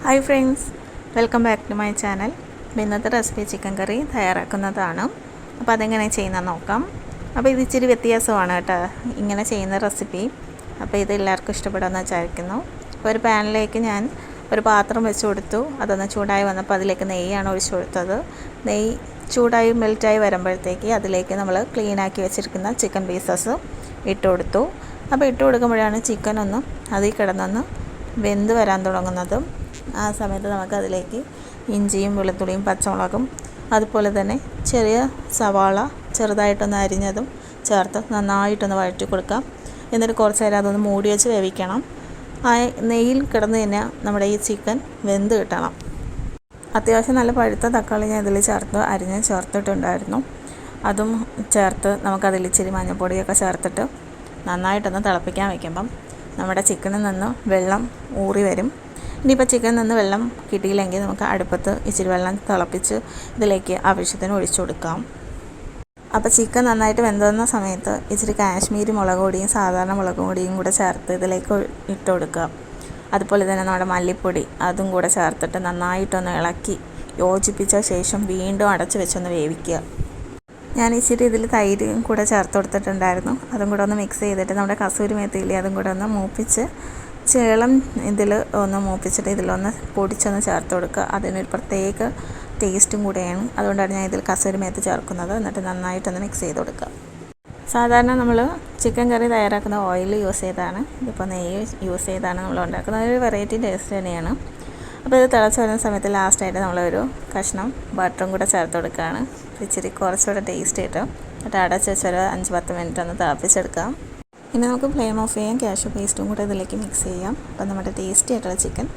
Hi friends, welcome back to my channel. ഇന്നത്തെ recipe chicken curry തയ്യാറാക്കുന്നതാണ്. അപ്പോൾ അതെങ്ങനെ ചെയ്യുന്നത് നോക്കാം. അപ്പോൾ ഇത് ഇച്ചിരി വ്യത്യാസമാണ് കേട്ടോ ഇങ്ങനെ ചെയ്യുന്ന റെസിപ്പി. അപ്പോൾ ഇത് എല്ലാവർക്കും ഇഷ്ടപ്പെടുമെന്ന് വിചാരിക്കുന്നു. അപ്പോൾ ഒരു പാനിലേക്ക് ഞാൻ ഒരു പാത്രം വെച്ച് കൊടുത്തു. അതൊന്ന് ചൂടായി വന്നപ്പോൾ അതിലേക്ക് നെയ്യാണ് ഒഴിച്ചു കൊടുത്തത്. നെയ്യ് ചൂടായി മെൽറ്റായി വരുമ്പോഴത്തേക്ക് അതിലേക്ക് നമ്മൾ ക്ലീനാക്കി വെച്ചിരിക്കുന്ന ചിക്കൻ പീസസ് ഇട്ട് കൊടുത്തു. അപ്പോൾ ഇട്ട് കൊടുക്കുമ്പോഴാണ് ചിക്കൻ ഒന്ന് അതിൽ കിടന്നൊന്ന് വെന്ത് വരാൻ തുടങ്ങുന്നത്. ആ സമയത്ത് നമുക്ക് അതിലേക്ക് ഇഞ്ചിയും വെളുത്തുള്ളിയും പച്ചമുളകും അതുപോലെ തന്നെ ചെറിയ സവാള ചെറുതായിട്ടൊന്ന് അരിഞ്ഞതും ചേർത്ത് നന്നായിട്ടൊന്ന് വഴറ്റി കൊടുക്കാം. എന്നിട്ട് കുറച്ച് നേരം അതൊന്ന് മൂടി വെച്ച് വേവിക്കണം. ആ നെയ്യിൽ കിടന്ന് തന്നെ നമ്മുടെ ഈ ചിക്കൻ വെന്ത് കിട്ടണം. അത്യാവശ്യം നല്ല പഴുത്ത തക്കാളി ഞാൻ ഇതിൽ അരിഞ്ഞ് ചേർത്തിട്ടുണ്ടായിരുന്നു. അതും ചേർത്ത് നമുക്കതിൽ ഇച്ചിരി മഞ്ഞൾപ്പൊടിയൊക്കെ ചേർത്തിട്ട് നന്നായിട്ടൊന്ന് തിളപ്പിക്കാൻ വയ്ക്കുമ്പം നമ്മുടെ ചിക്കനിൽ നിന്ന് വെള്ളം ഊറി വരും. ഇനിയിപ്പോൾ ചിക്കനിൽ നിന്ന് വെള്ളം കിട്ടിയില്ലെങ്കിൽ നമുക്ക് അടുപ്പത്ത് ഇച്ചിരി വെള്ളം തിളപ്പിച്ച് ഇതിലേക്ക് ആവശ്യത്തിന് ഒഴിച്ചു കൊടുക്കാം. അപ്പോൾ ചിക്കൻ നന്നായിട്ട് വെന്തുന്ന സമയത്ത് ഇച്ചിരി കാശ്മീരി മുളക് പൊടിയും സാധാരണ മുളക് പൊടിയും കൂടെ ചേർത്ത് ഇതിലേക്ക് ഇട്ട് കൊടുക്കുക. അതുപോലെ തന്നെ നമ്മുടെ മല്ലിപ്പൊടി അതും കൂടെ ചേർത്തിട്ട് നന്നായിട്ടൊന്ന് ഇളക്കി യോജിപ്പിച്ച ശേഷം വീണ്ടും അടച്ച് വെച്ചൊന്ന് വേവിക്കുക. ഞാൻ ഇച്ചിരി ഇതിൽ തൈരും കൂടെ ചേർത്ത് കൊടുത്തിട്ടുണ്ടായിരുന്നു. അതും കൂടെ ഒന്ന് മിക്സ് ചെയ്തിട്ട് നമ്മുടെ കസൂരി മേത്തിയില്ലേ അതും കൂടെ ഒന്ന് മൂപ്പിച്ച് ചേളം ഇതിൽ ഒന്ന് മൂപ്പിച്ചിട്ട് ഇതിലൊന്ന് പൊടിച്ചൊന്ന് ചേർത്ത് കൊടുക്കുക. അതിനൊരു പ്രത്യേക ടേസ്റ്റും കൂടെയാണ്. അതുകൊണ്ടാണ് ഞാൻ ഇതിൽ കസൂരി മേത്ത് ചേർക്കുന്നത്. എന്നിട്ട് നന്നായിട്ടൊന്ന് മിക്സ് ചെയ്ത് കൊടുക്കുക. സാധാരണ നമ്മൾ ചിക്കൻ കറി തയ്യാറാക്കുന്ന ഓയിൽ യൂസ് ചെയ്താണ്, ഇതിപ്പോൾ നെയ്യ് യൂസ് ചെയ്താണ് നമ്മൾ ഉണ്ടാക്കുന്നത്. ഒരു വെറൈറ്റി ടേസ്റ്റ് തന്നെയാണ്. അപ്പോൾ ഇത് തിളച്ച് വരുന്ന സമയത്ത് ലാസ്റ്റായിട്ട് നമ്മളൊരു കഷ്ണം ബട്ടറും കൂടെ ചേർത്ത് കൊടുക്കുകയാണ്. ഇച്ചിരി കുറച്ചുകൂടെ ടേസ്റ്റ് കിട്ടും. എന്നിട്ട് അടച്ച് വെച്ചൊരു 5-10 മിനിറ്റ് ഒന്ന് തിളപ്പിച്ചെടുക്കാം. ഇനി നമുക്ക് ഫ്ലെയിം ഓഫ് ചെയ്യാം. കാഷ്യൂ പേസ്റ്റും കൂടെ ഇതിലേക്ക് മിക്സ് ചെയ്യാം. അപ്പോൾ നമ്മുടെ ടേസ്റ്റി ആയിട്ടുള്ള ചിക്കൻ